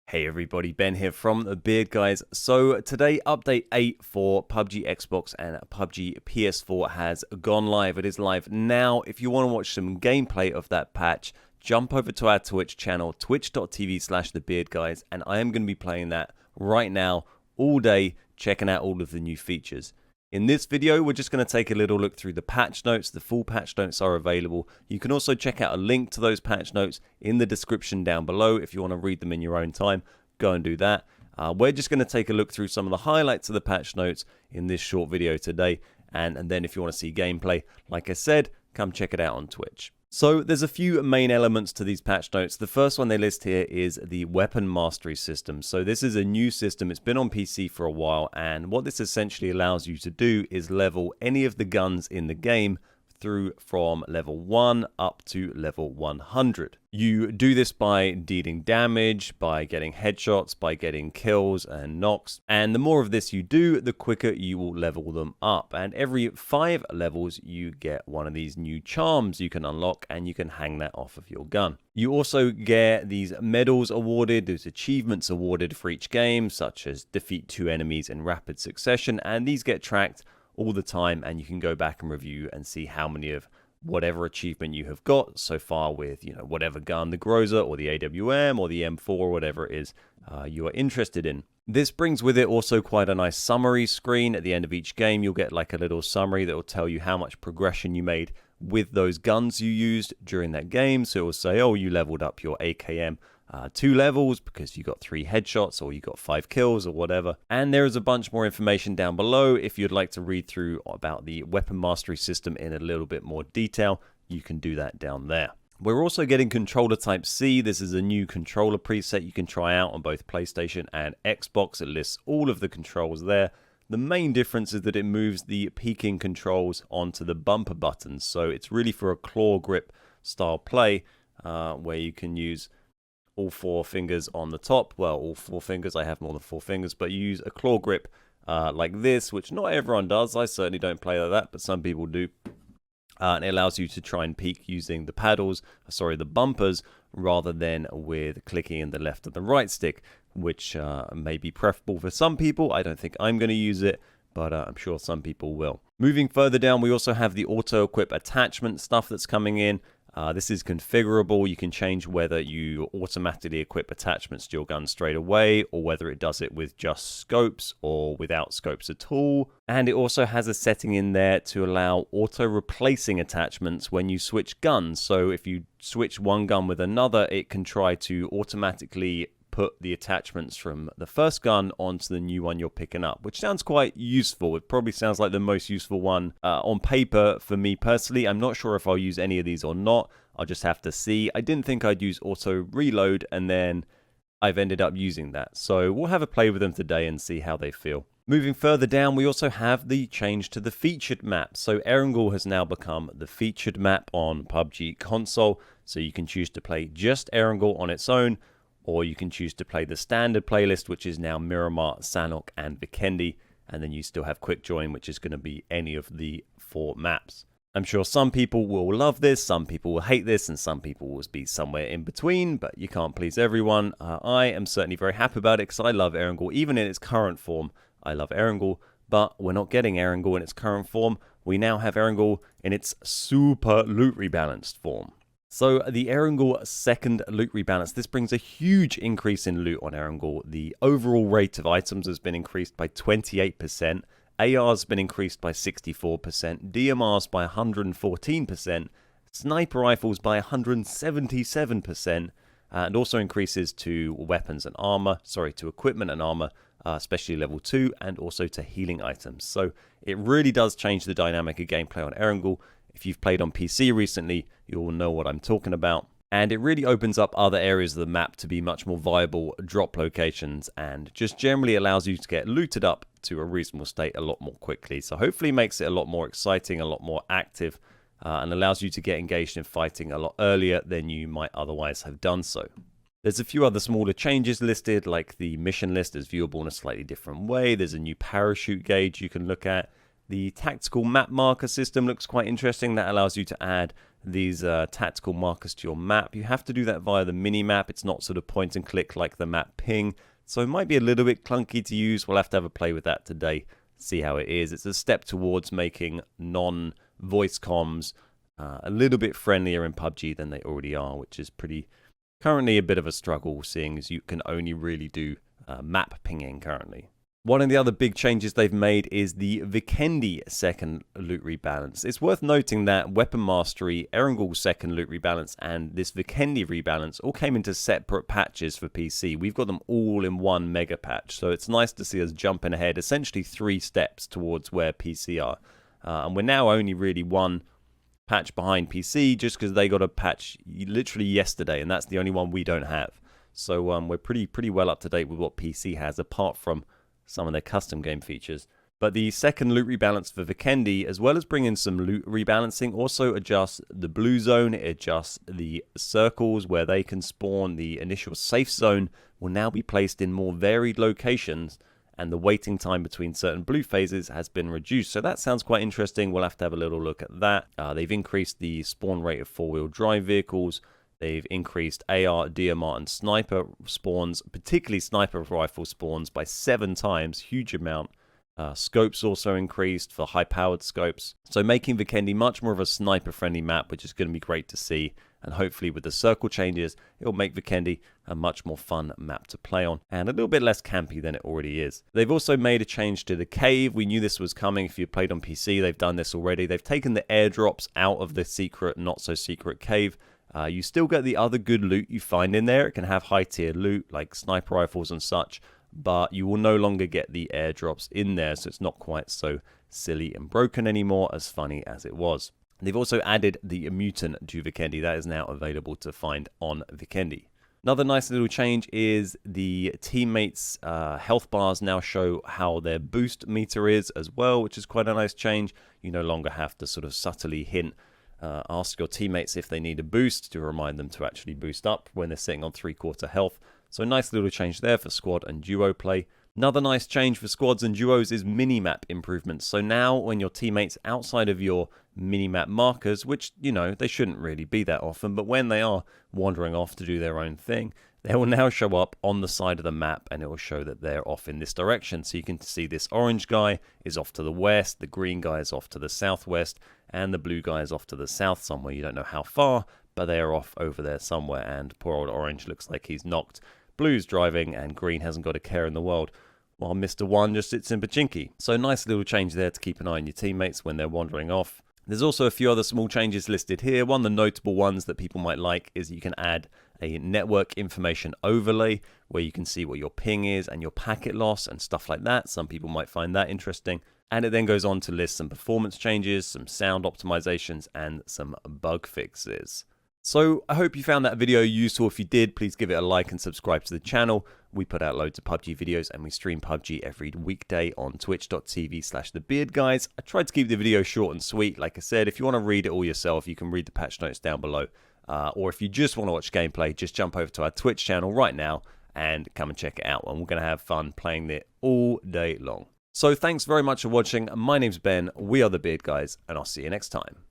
Hey everybody, Ben here from the Beard Guys. So today, update 8 for PUBG Xbox and PUBG PS4 has gone live. It is live now. If you want to watch some gameplay of that patch, jump over to our Twitch channel, twitch.tv/thebeardguys, and I am going to be playing that right now, all day, checking out all of the new features. In this video, we're just going to take a little look through the patch notes. The full patch notes are available. You can also check out a link to those patch notes in the description down below. If you want to read them in your own time, go and do that. We're just going to take a look through some of the highlights of the patch notes in this short video today. And then if you want to see gameplay, like I said, come check it out on Twitch. So there's a few main elements to these patch notes. The first one they list here is the weapon mastery system. So this is a new system. It's been on PC for a while, and what this essentially allows you to do is level any of the guns in the game through from level 1 up to level 100. You do this by dealing damage, by getting headshots, by getting kills and knocks, and the more of this you do, the quicker you will level them up. And every 5 levels you get one of these new charms you can unlock, and you can hang that off of your gun. You also get these medals awarded, there's achievements awarded for each game, such as defeat 2 enemies in rapid succession, and these get tracked all the time, and you can go back and review and see how many of whatever achievement you have got so far with, whatever gun, the Groza or the AWM or the M4 or whatever it is you are interested in. This brings with it also quite a nice summary screen. At the end of each game, you'll get like a little summary that will tell you how much progression you made with those guns you used during that game. So it will say, oh, you leveled up your AKM 2 levels because you got 3 headshots or you got 5 kills or whatever. And there is a bunch more information down below. If you'd like to read through about the weapon mastery system in a little bit more detail, you can do that down there. We're also getting controller type C. This is a new controller preset you can try out on both PlayStation and Xbox. It lists all of the controls there. The main difference is that it moves the peeking controls onto the bumper buttons. So it's really for a claw grip style play where you can use all 4 fingers on the top. Well, all 4 fingers. I have more than 4 fingers, but you use a claw grip like this, which not everyone does. I certainly don't play like that, but some people do. And it allows you to try and peek using the bumpers, rather than with clicking in the left and the right stick, which may be preferable for some people. I don't think I'm going to use it, but I'm sure some people will. Moving further down, we also have the auto-equip attachment stuff that's coming in. This is configurable. You can change whether you automatically equip attachments to your gun straight away, or whether it does it with just scopes or without scopes at all. And it also has a setting in there to allow auto-replacing attachments when you switch guns. So if you switch one gun with another, it can try to automatically put the attachments from the first gun onto the new one you're picking up, which sounds quite useful. It probably sounds like the most useful one on paper for me personally. I'm not sure if I'll use any of these or not. I'll just have to see. I didn't think I'd use auto reload, and then I've ended up using that. So we'll have a play with them today and see how they feel. Moving further down, we also have the change to the featured map. So Erangel has now become the featured map on PUBG console. So you can choose to play just Erangel on its own, or you can choose to play the standard playlist, which is now Miramar, Sanhok, and Vikendi. And then you still have Quick Join, which is going to be any of the 4 maps. I'm sure some people will love this, some people will hate this, and some people will be somewhere in between, but you can't please everyone. I am certainly very happy about it because I love Erangel. Even in its current form, I love Erangel, but we're not getting Erangel in its current form. We now have Erangel in its super loot rebalanced form. So the Erangel second loot rebalance, this brings a huge increase in loot on Erangel. The overall rate of items has been increased by 28%, AR's been increased by 64%, DMR's by 114%, sniper rifles by 177%, and also increases to weapons and armor, to equipment and armor, especially level 2, and also to healing items. So it really does change the dynamic of gameplay on Erangel. If you've played on PC recently, you'll know what I'm talking about. And it really opens up other areas of the map to be much more viable drop locations, and just generally allows you to get looted up to a reasonable state a lot more quickly. So hopefully makes it a lot more exciting, a lot more active, and allows you to get engaged in fighting a lot earlier than you might otherwise have done so. There's a few other smaller changes listed, like the mission list is viewable in a slightly different way. There's a new parachute gauge you can look at. The tactical map marker system looks quite interesting. That allows you to add these tactical markers to your map. You have to do that via the mini-map. It's not sort of point and click like the map ping, so it might be a little bit clunky to use. We'll have to have a play with that today, see how it is. It's a step towards making non-voice comms a little bit friendlier in PUBG than they already are, which is currently a bit of a struggle, seeing as you can only really do map pinging currently. One of the other big changes they've made is the Vikendi second loot rebalance. It's worth noting that Weapon Mastery, Erangel's second loot rebalance, and this Vikendi rebalance all came into separate patches for PC. We've got them all in one mega patch, so it's nice to see us jumping ahead essentially 3 steps towards where PC are. And we're now only really one patch behind PC, just because they got a patch literally yesterday, and that's the only one we don't have. So we're pretty well up to date with what PC has, apart from some of their custom game features. But the second loot rebalance for Vikendi, as well as bringing some loot rebalancing, also adjusts the blue zone. It adjusts the circles where they can spawn. The initial safe zone will now be placed in more varied locations, and the waiting time between certain blue phases has been reduced. So that sounds quite interesting. We'll have to have a little look at that. They've increased the spawn rate of 4-wheel drive vehicles. They've increased AR, DMR, and sniper spawns, particularly sniper rifle spawns, by 7 times. Huge amount. Scopes also increased for high-powered scopes. So making Vikendi much more of a sniper-friendly map, which is going to be great to see. And hopefully with the circle changes, it'll make Vikendi a much more fun map to play on, and a little bit less campy than it already is. They've also made a change to the cave. We knew this was coming. If you played on PC, they've done this already. They've taken the airdrops out of the secret, not-so-secret cave. You still get the other good loot you find in there. It can have high-tier loot like sniper rifles and such, but you will no longer get the airdrops in there, so it's not quite so silly and broken anymore, as funny as it was. They've also added the mutant to Vikendi. That is now available to find on Vikendi. Another nice little change is the teammates' health bars now show how their boost meter is as well, which is quite a nice change. You no longer have to sort of subtly hint, ask your teammates if they need a boost to remind them to actually boost up when they're sitting on 3/4 health. So a nice little change there for squad and duo play. Another nice change for squads and duos is minimap improvements. So now when your teammates outside of your minimap markers, which, you know, they shouldn't really be that often, but when they are wandering off to do their own thing, they will now show up on the side of the map, and it will show that they're off in this direction. So you can see this orange guy is off to the west, the green guy is off to the southwest, and the blue guy is off to the south somewhere. You don't know how far, but they are off over there somewhere, and poor old orange looks like he's knocked. Blue's driving, and green hasn't got a care in the world, while Mr. One just sits in Pachinki. So nice little change there to keep an eye on your teammates when they're wandering off. There's also a few other small changes listed here. One of the notable ones that people might like is you can add a network information overlay where you can see what your ping is and your packet loss and stuff like that. Some people might find that interesting. And it then goes on to list some performance changes, some sound optimizations, and some bug fixes. So I hope you found that video useful. If you did, please give it a like and subscribe to the channel. We put out loads of PUBG videos, and we stream PUBG every weekday on twitch.tv/thebeardguys. I tried to keep the video short and sweet. Like I said, if you want to read it all yourself, you can read the patch notes down below. Or if you just want to watch gameplay, just jump over to our Twitch channel right now and come and check it out. And we're going to have fun playing it all day long. So thanks very much for watching. My name's Ben. We are the Beard Guys, and I'll see you next time.